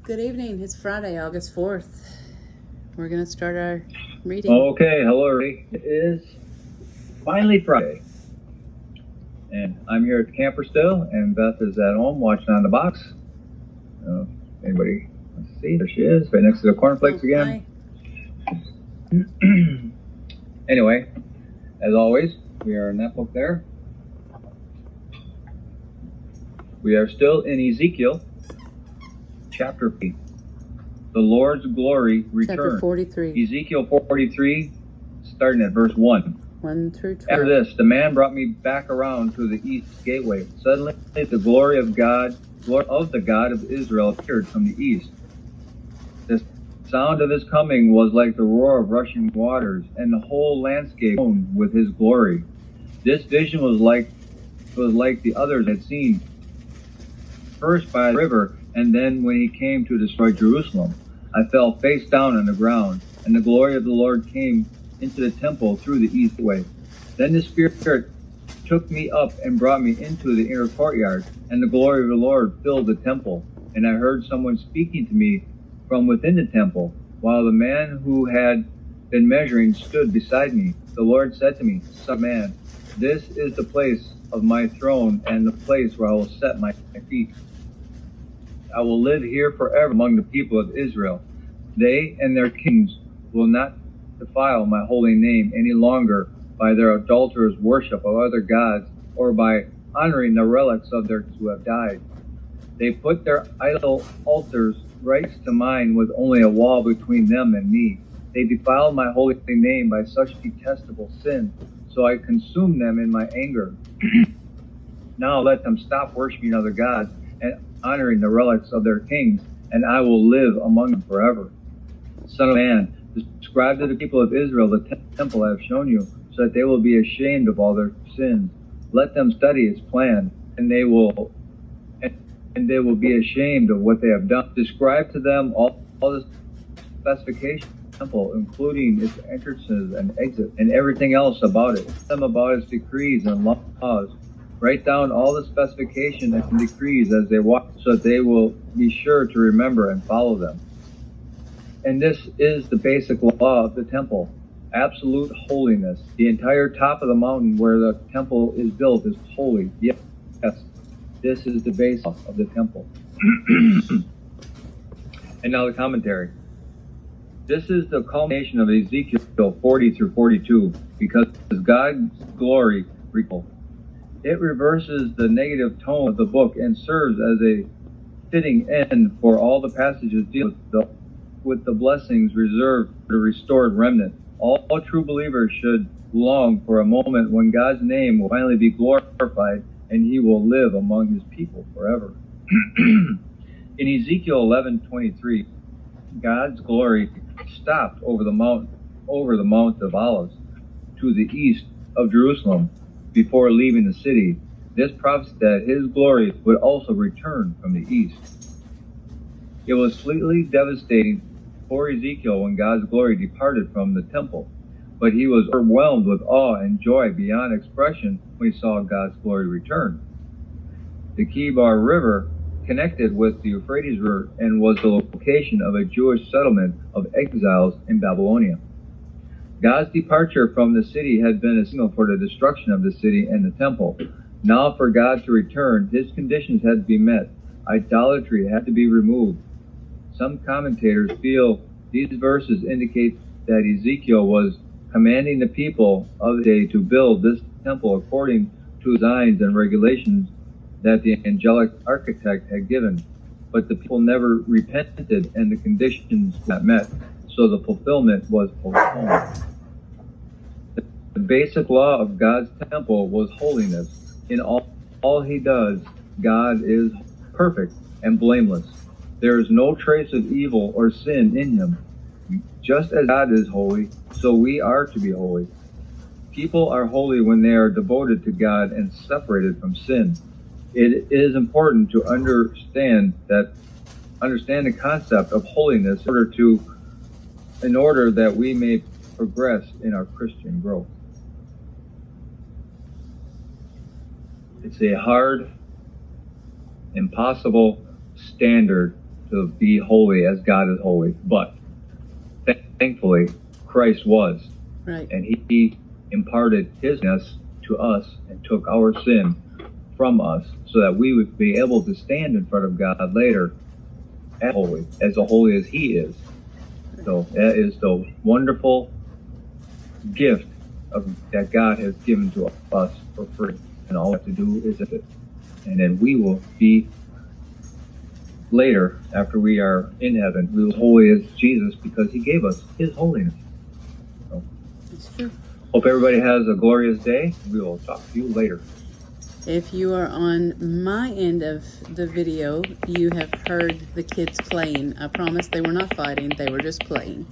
Good evening. It's Friday, August 4th. We're going to start our reading. Okay, hello everybody. It is finally Friday. And I'm here at the camper still, and Beth is at home watching on the box. Anybody? Let's see, there she is, right next to the cornflakes again. Hi. Anyway, as always, we are in that book there. We are still in Ezekiel, chapter 8. The Lord's glory return. Chapter 43. Ezekiel 43, starting at verse 1. 1 through 12. After this, the man brought me back around to the east gateway. Suddenly, the glory of the God of Israel appeared from the east. The sound of his coming was like the roar of rushing waters, and the whole landscape shone with his glory. This vision was like the others I had seen, first by the river, and then when he came to destroy Jerusalem. I fell face down on the ground, and the glory of the Lord came into the temple through the east way. Then the Spirit took me up and brought me into the inner courtyard, and the glory of the Lord filled the temple. And I heard someone speaking to me from within the temple, while the man who had been measuring stood beside me. The Lord said to me, "Son of man, this is the place of my throne and the place where I will set my feet. I will live here forever among the people of Israel. They and their kings will not defile my holy name any longer by their adulterous worship of other gods or by honoring the relics of theirs who have died. They put their idol altars right to mine with only a wall between them and me. They defiled my holy name by such detestable sin, so I consumed them in my anger. Now let them stop worshiping other gods and honoring the relics of their kings, and I will live among them forever. Son of man, describe to the people of Israel the temple I have shown you, so that they will be ashamed of all their sins. Let them study its plan, and they will be ashamed of what they have done. Describe to them all the specifications of the temple, including its entrances and exits, and everything else about it. Tell them about its decrees and laws. Write down all the specifications and decrees as they walk, so that they will be sure to remember and follow them. And this is the basic law of the temple: absolute holiness. The entire top of the mountain where the temple is built is holy. Yes, this is the base of the temple. And now the commentary. This is the culmination of Ezekiel 40 through 42, because God's glory recalls. It reverses the negative tone of the book and serves as a fitting end for all the passages dealing with the blessings reserved for the restored remnant. All true believers should long for a moment when God's name will finally be glorified and he will live among his people forever. In Ezekiel 11:23, God's glory stopped over the Mount of Olives to the east of Jerusalem before leaving the city. This prophesied that his glory would also return from the east. It was completely devastating for Ezekiel when God's glory departed from the temple, but he was overwhelmed with awe and joy beyond expression when he saw God's glory return. The Kibar River connected with the Euphrates River and was the location of a Jewish settlement of exiles in Babylonia. God's departure from the city had been a signal for the destruction of the city and the temple. Now for God to return, his conditions had to be met. Idolatry had to be removed. Some commentators feel these verses indicate that Ezekiel was commanding the people of the day to build this temple according to designs and regulations that the angelic architect had given. But the people never repented and the conditions were not met, so the fulfillment was postponed. The basic law of God's temple was holiness. In all he does, God is perfect and blameless. There is no trace of evil or sin in him. Just as God is holy, so we are to be holy. People are holy when they are devoted to God and separated from sin. It is important to understand the concept of holiness in order that we may progress in our Christian growth. It's a hard, impossible standard to be holy as God is holy. But thankfully, Christ was. Right. And he imparted hisness to us and took our sin from us so that we would be able to stand in front of God later as holy as he is. So that is the wonderful gift that God has given to us for free. And all we have to do is it. And then we will be later, after we are in heaven, we will be holy as Jesus because he gave us his holiness. So, That's true. hope everybody has a glorious day. We will talk to you later. If you are on my end of the video, you have heard the kids playing. I promise they were not fighting, they were just playing.